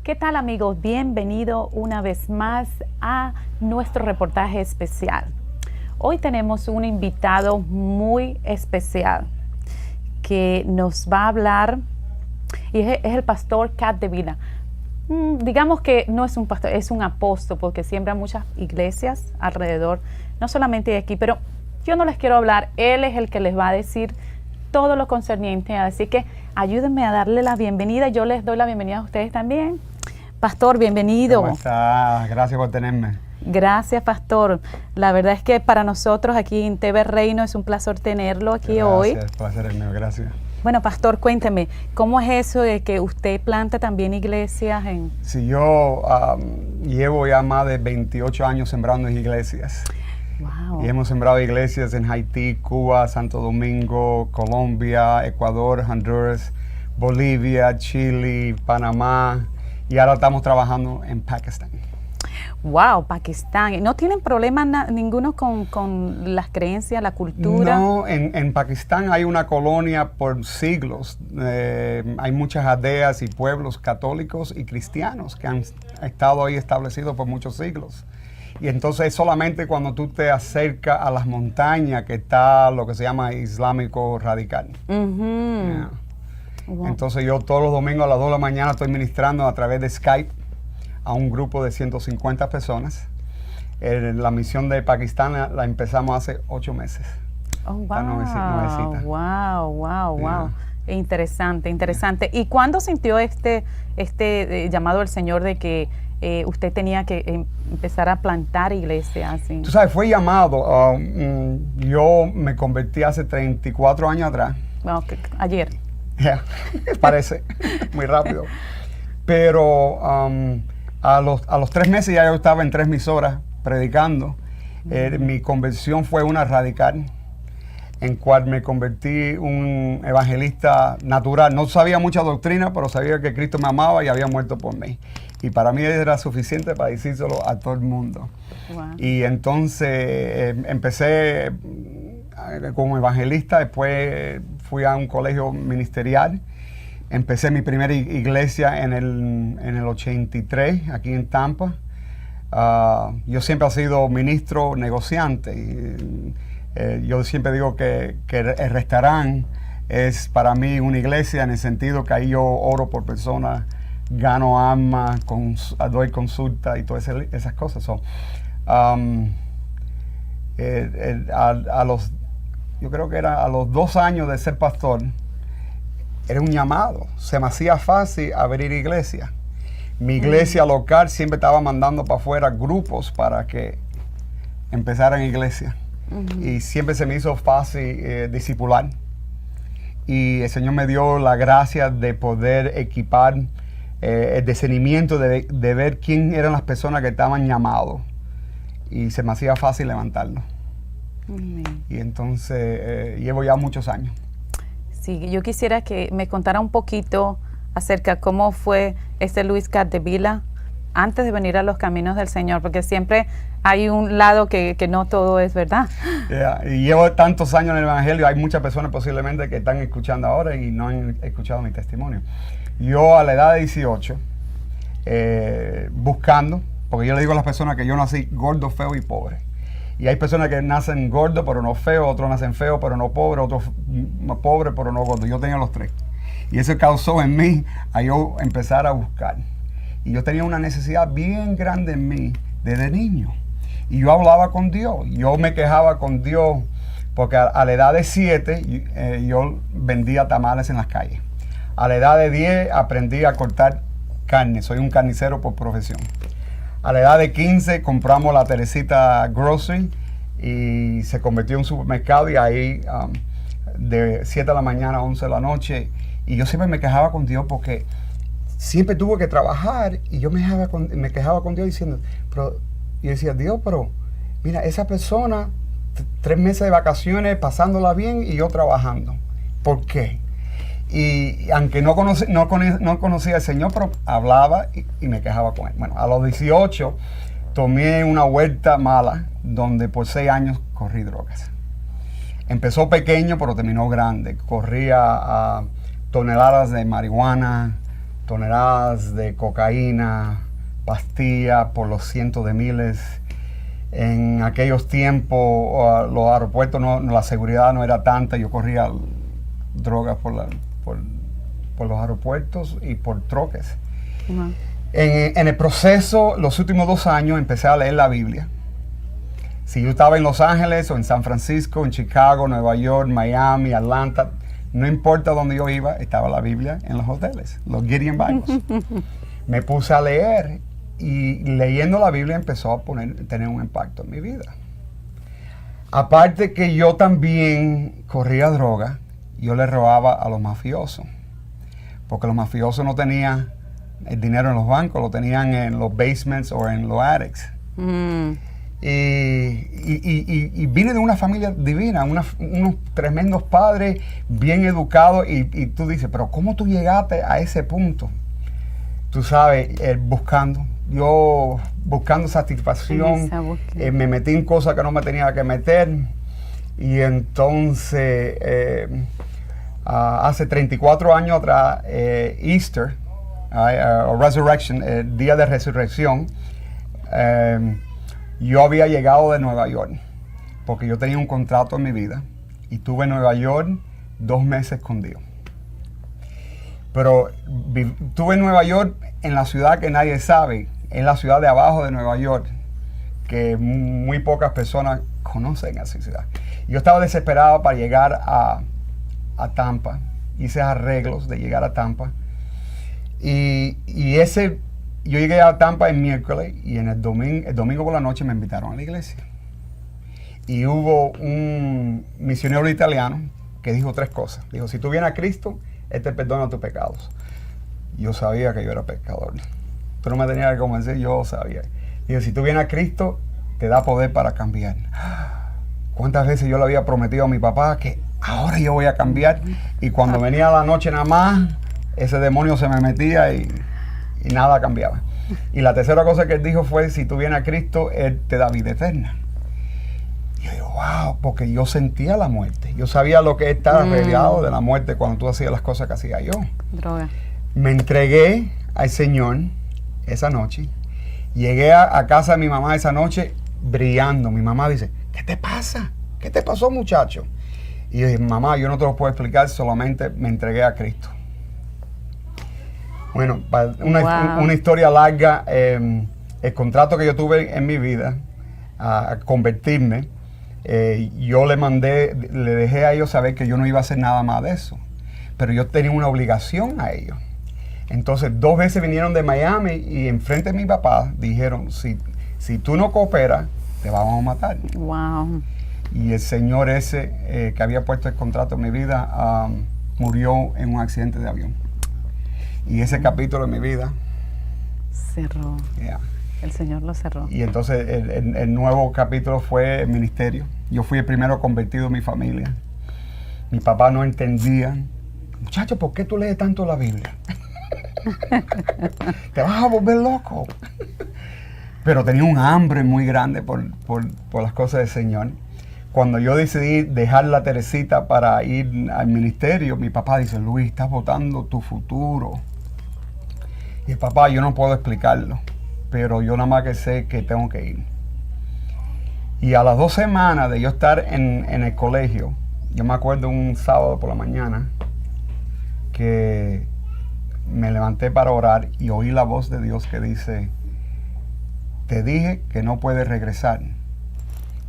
¿Qué tal, amigos? Bienvenido una vez más a nuestro reportaje especial. Hoy tenemos un invitado muy especial que nos va a hablar, y es el pastor Capdevila. Digamos que no es un pastor, es un apóstol, porque siembra muchas iglesias alrededor, no solamente de aquí, pero yo no les quiero hablar, él es el que les va a decir todo lo concerniente, así que ayúdenme a darle la bienvenida. Yo les doy la bienvenida a ustedes también. Pastor, bienvenido. ¿Cómo estás? Gracias por tenerme. Gracias, pastor. La verdad es que para nosotros aquí en TV Reino es un placer tenerlo aquí hoy. Gracias, placer es mío, gracias. Bueno, pastor, cuénteme, ¿cómo es eso de que usted planta también iglesias en...? Sí, yo llevo ya más de 28 años sembrando iglesias. Wow. Y hemos sembrado iglesias en Haití, Cuba, Santo Domingo, Colombia, Ecuador, Honduras, Bolivia, Chile, Panamá. Y ahora estamos trabajando en Pakistán. Wow, Pakistán. ¿No tienen problema ninguno con las creencias, la cultura? No, en Pakistán hay una colonia por siglos. Hay muchas aldeas y pueblos católicos y cristianos que han estado ahí establecidos por muchos siglos. Y entonces solamente cuando tú te acercas a las montañas que está lo que se llama islámico radical. Yeah. Wow. Entonces yo todos los domingos a las 2 de la mañana estoy ministrando a través de Skype a un grupo de 150 personas. La misión de Pakistán la empezamos hace 8 meses. Oh, wow, wow. Interesante, interesante. ¿Y cuándo sintió este llamado del Señor de que usted tenía que empezar a plantar iglesias? ¿Sí? Tú sabes, fue llamado. Yo me convertí hace 34 años atrás. Okay. Ayer. Yeah, parece muy rápido. Pero a los 3 meses ya yo estaba en 3 emisoras predicando. Mi conversión fue una radical, en cual me convertí un evangelista natural. No sabía mucha doctrina, pero sabía que Cristo me amaba y había muerto por mí. Y para mí era suficiente para decírselo a todo el mundo. Wow. Y entonces empecé como evangelista, después fui a un colegio ministerial. Empecé mi primera iglesia en el 83, aquí en Tampa. Yo siempre he sido ministro, negociante. Y, yo siempre digo que el restaurante es para mí una iglesia en el sentido que ahí yo oro por personas, gano almas, doy consulta y todas esas cosas. So, yo creo que era a los 2 años de ser pastor, era un llamado. Se me hacía fácil abrir iglesia. Mi iglesia local siempre estaba mandando para afuera grupos para que empezaran iglesia. Y siempre se me hizo fácil discipular. Y el Señor me dio la gracia de poder equipar el discernimiento de ver quién eran las personas que estaban llamados. Y se me hacía fácil levantarlo. Y entonces llevo ya muchos años. Sí, yo quisiera que me contara un poquito acerca de cómo fue Luis Capdevila antes de venir a los caminos del Señor, porque siempre hay un lado que no todo es verdad. Yeah, y llevo tantos años en el Evangelio, hay muchas personas posiblemente que están escuchando ahora y no han escuchado mi testimonio. Yo a la edad de 18, buscando, porque yo le digo a las personas que yo nací gordo, feo y pobre. Y hay personas que nacen gordos pero no feos, otros nacen feos pero no pobres, otros pobres pero no gordos. Yo tenía los 3. Y eso causó en mí a yo empezar a buscar. Y yo tenía una necesidad bien grande en mí desde niño. Y yo hablaba con Dios. Yo me quejaba con Dios porque a la edad de 7 yo vendía tamales en las calles. A la edad de 10 aprendí a cortar carne. Soy un carnicero por profesión. A la edad de 15 compramos la Teresita Grocery y se convirtió en un supermercado, y ahí de 7 de la mañana a 11 de la noche. Y yo siempre me quejaba con Dios porque siempre tuve que trabajar, y yo me quejaba con Dios diciendo, pero yo decía, Dios, pero mira, esa persona 3 meses de vacaciones pasándola bien y yo trabajando. ¿Por qué? Y aunque no conocía al Señor, pero hablaba y me quejaba con él. Bueno, a los 18 tomé una vuelta mala donde por 6 años corrí drogas. Empezó pequeño, pero terminó grande. Corría a toneladas de marihuana, toneladas de cocaína, pastillas por los cientos de miles. En aquellos tiempos los aeropuertos, la seguridad no era tanta. Yo corría drogas por los aeropuertos y por troques. Wow. En el proceso, los últimos 2 años, empecé a leer la Biblia. Si yo estaba en Los Ángeles o en San Francisco, en Chicago, Nueva York, Miami, Atlanta, no importa dónde yo iba, estaba la Biblia en los hoteles, los Gideon Bibles. Me puse a leer y leyendo la Biblia empezó a tener un impacto en mi vida. Aparte que yo también corría droga, yo le robaba a los mafiosos, porque los mafiosos no tenían el dinero en los bancos, lo tenían en los basements o en los attics. Y vine de una familia divina, unos tremendos padres, bien educados, y tú dices, pero ¿cómo tú llegaste a ese punto? Tú sabes, yo buscando satisfacción, me metí en cosas que no me tenía que meter, y entonces, hace 34 años atrás, Easter, o Resurrection, el día de resurrección, yo había llegado de Nueva York, porque yo tenía un contrato en mi vida, y estuve en Nueva York 2 meses escondido. Pero estuve en Nueva York, en la ciudad que nadie sabe, en la ciudad de abajo de Nueva York, que muy pocas personas conocen esa ciudad. Yo estaba desesperado para llegar a Tampa, hice arreglos de llegar a Tampa, yo llegué a Tampa el miércoles y el domingo por la noche me invitaron a la iglesia. Y hubo un misionero italiano que dijo 3 cosas. Dijo, si tú vienes a Cristo, Él te perdona tus pecados. Yo sabía que yo era pecador. Tú no me tenías que convencer, yo sabía. Dijo, si tú vienes a Cristo, te da poder para cambiar. ¿Cuántas veces yo le había prometido a mi papá que ahora yo voy a cambiar? Y cuando venía la noche nada más, ese demonio se me metía y nada cambiaba. Y la tercera cosa que él dijo fue, si tú vienes a Cristo, Él te da vida eterna. Y yo digo, wow, porque yo sentía la muerte. Yo sabía lo que estaba peleado de la muerte cuando tú hacías las cosas que hacía yo. Droga. Me entregué al Señor esa noche. Llegué a casa de mi mamá esa noche brillando. Mi mamá dice, ¿qué te pasa? ¿Qué te pasó, muchacho? Y yo dije, mamá, yo no te lo puedo explicar, solamente me entregué a Cristo. Bueno, una historia larga, el contrato que yo tuve en mi vida a convertirme, yo le dejé a ellos saber que yo no iba a hacer nada más de eso, pero yo tenía una obligación a ellos. Entonces 2 veces vinieron de Miami y enfrente de mi papá dijeron, si tú no cooperas, te vamos a matar. Wow. Y el señor ese que había puesto el contrato en mi vida murió en un accidente de avión. Y ese capítulo de mi vida cerró. Yeah. El Señor lo cerró. Y entonces el nuevo capítulo fue el ministerio. Yo fui el primero convertido en mi familia. Mi papá no entendía. Muchacho, ¿por qué tú lees tanto la Biblia? Te vas a volver loco. Pero tenía un hambre muy grande por las cosas del Señor. Cuando yo decidí dejar la Teresita para ir al ministerio, mi papá dice, Luis, estás botando tu futuro. Y papá, yo no puedo explicarlo, pero yo nada más que sé que tengo que ir. Y a las 2 semanas de yo estar en el colegio, yo me acuerdo un sábado por la mañana que me levanté para orar y oí la voz de Dios que dice, te dije que no puedes regresar.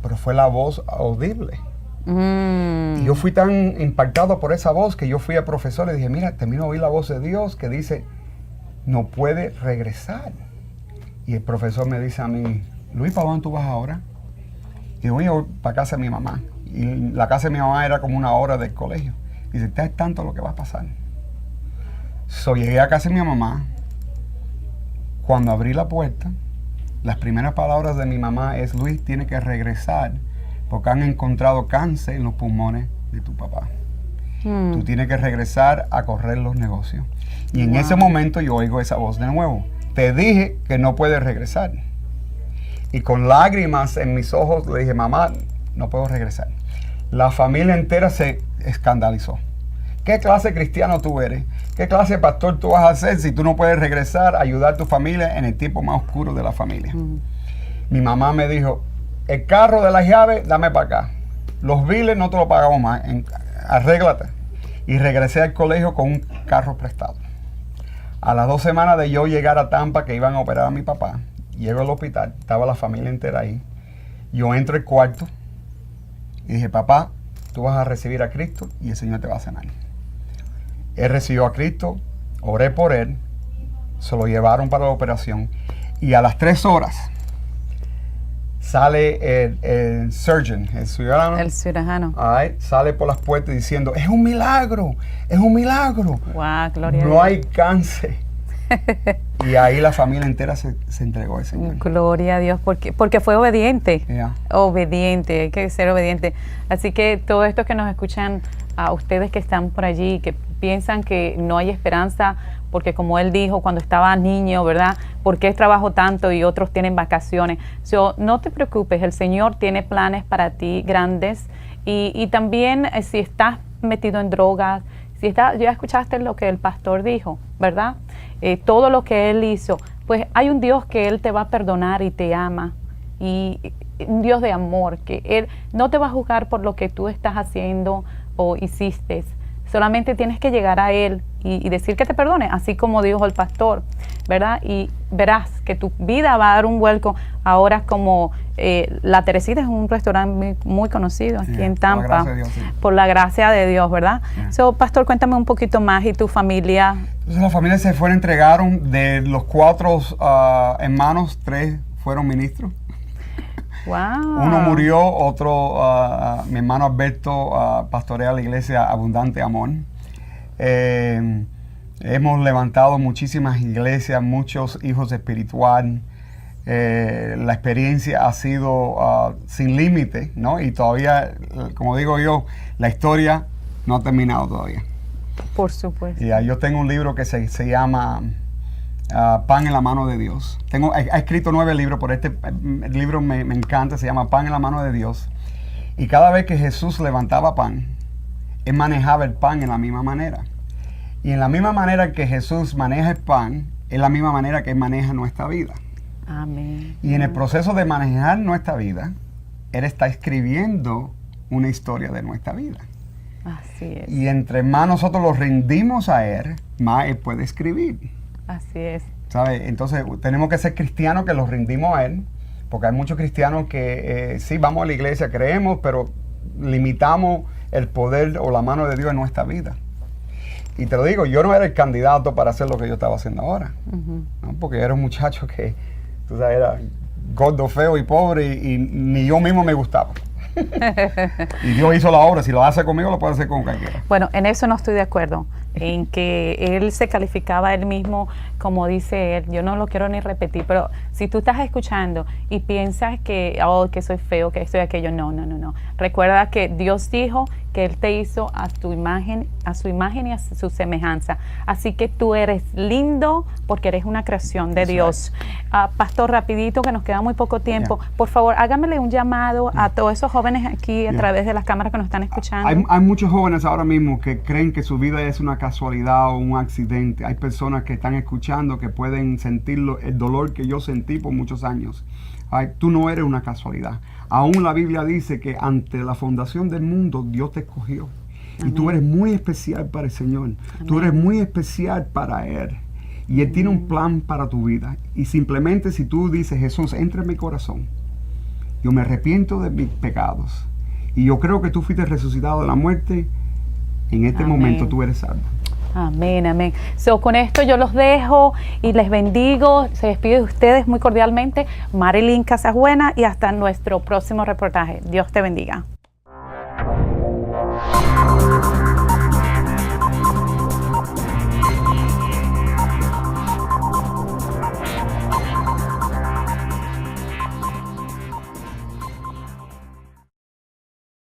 Pero fue la voz audible. Y yo fui tan impactado por esa voz que yo fui al profesor y dije, mira, termino de oír la voz de Dios que dice, no puede regresar. Y el profesor me dice a mí, Luis, ¿para dónde tú vas ahora? Y voy para casa de mi mamá. Y la casa de mi mamá era como 1 hora del colegio. Y dice, es tanto lo que va a pasar. Llegué a casa de mi mamá. Cuando abrí la puerta, las primeras palabras de mi mamá es, Luis, tiene que regresar porque han encontrado cáncer en los pulmones de tu papá. Tú tienes que regresar a correr los negocios. Y en ese momento yo oigo esa voz de nuevo. Te dije que no puedes regresar. Y con lágrimas en mis ojos le dije, mamá, no puedo regresar. La familia entera se escandalizó. ¿qué clase de cristiano tú eres? ¿Qué clase de pastor tú vas a ser si tú no puedes regresar a ayudar a tu familia en el tiempo más oscuro de la familia? Mi mamá me dijo, el carro de las llaves, dame para acá. Los biles no te lo pagamos más, arréglate. Y regresé al colegio con un carro prestado. A las 2 semanas de yo llegar a Tampa, que iban a operar a mi papá, llego al hospital, estaba la familia entera ahí. Yo entro al cuarto y dije, papá, tú vas a recibir a Cristo y el Señor te va a sanar. Él recibió a Cristo, oré por él, se lo llevaron para la operación y a las 3 horas sale el surgeon, el cirujano. El cirujano. Sale por las puertas diciendo, es un milagro, es un milagro. Wow, gloria a Dios. No hay cáncer. Y ahí la familia entera se entregó al Señor. Gloria a Dios, porque fue obediente. Yeah. Obediente, hay que ser obediente. Así que todos estos que nos escuchan, a ustedes que están por allí, que piensan que no hay esperanza, porque como él dijo cuando estaba niño, ¿verdad? ¿Por qué trabajo tanto y otros tienen vacaciones? No te preocupes, el Señor tiene planes para ti grandes. Y también si estás metido en drogas, ya escuchaste lo que el pastor dijo, ¿verdad? Todo lo que él hizo, pues hay un Dios que él te va a perdonar y te ama. Y un Dios de amor, que él no te va a juzgar por lo que tú estás haciendo o hiciste. Solamente tienes que llegar a él y decir que te perdone, así como dijo el pastor, ¿verdad? Y verás que tu vida va a dar un vuelco. Ahora como La Teresita es un restaurante muy conocido aquí en Tampa, por la gracia de Dios, ¿verdad? Pastor, cuéntame un poquito más. ¿Y tu familia? Entonces la familia se fueron, entregaron. De los 4 hermanos, 3 fueron ministros. Wow. Uno murió, otro, mi hermano Alberto, pastorea la iglesia Abundante Amor. Hemos levantado muchísimas iglesias, muchos hijos espirituales. La experiencia ha sido sin límite, ¿no? Y todavía, como digo yo, la historia no ha terminado todavía. Por supuesto. Yo tengo un libro que se llama Pan en la mano de Dios. He escrito 9 libros, pero este libro me encanta, se llama Pan en la mano de Dios. Y cada vez que Jesús levantaba pan, Él manejaba el pan en la misma manera. Y en la misma manera que Jesús maneja el pan, es la misma manera que Él maneja nuestra vida. Amén. Y en el proceso de manejar nuestra vida, Él está escribiendo una historia de nuestra vida. Así es. Y entre más nosotros lo rendimos a Él, más Él puede escribir. Así es. ¿Sabe? Entonces tenemos que ser cristianos que los rendimos a Él, porque hay muchos cristianos que sí, vamos a la iglesia, creemos, pero limitamos el poder o la mano de Dios en nuestra vida. Y te lo digo, yo no era el candidato para hacer lo que yo estaba haciendo ahora, ¿no? Porque era un muchacho que, tú sabes, era gordo, feo y pobre y ni yo mismo me gustaba. Y Dios hizo la obra, si lo hace conmigo lo puede hacer con cualquiera. Bueno, en eso no estoy de acuerdo, en que él se calificaba él mismo, como dice él, yo no lo quiero ni repetir, pero si tú estás escuchando y piensas que soy feo, que esto y aquello, no. Recuerda que Dios dijo que Él te hizo a su imagen y a su semejanza. Así que tú eres lindo porque eres una creación de Dios. Pastor, rapidito, que nos queda muy poco tiempo. Por favor, hágamele un llamado a todos esos jóvenes aquí a través de las cámaras que nos están escuchando. Hay muchos jóvenes ahora mismo que creen que su vida es una casualidad o un accidente. Hay personas que están escuchando que pueden sentir el dolor que yo sentí por muchos años. Tú no eres una casualidad. Aún la Biblia dice que ante la fundación del mundo Dios te escogió. Amén. Y tú eres muy especial para el Señor. Amén. Tú eres muy especial para Él. Y Él tiene un plan para tu vida. Y simplemente si tú dices, Jesús, entra en mi corazón. Yo me arrepiento de mis pecados. Y yo creo que tú fuiste resucitado de la muerte. En este momento tú eres salvo. Amén, amén. Con esto yo los dejo y les bendigo. Se despide de ustedes muy cordialmente Marilyn Casabuena y hasta nuestro próximo reportaje. Dios te bendiga.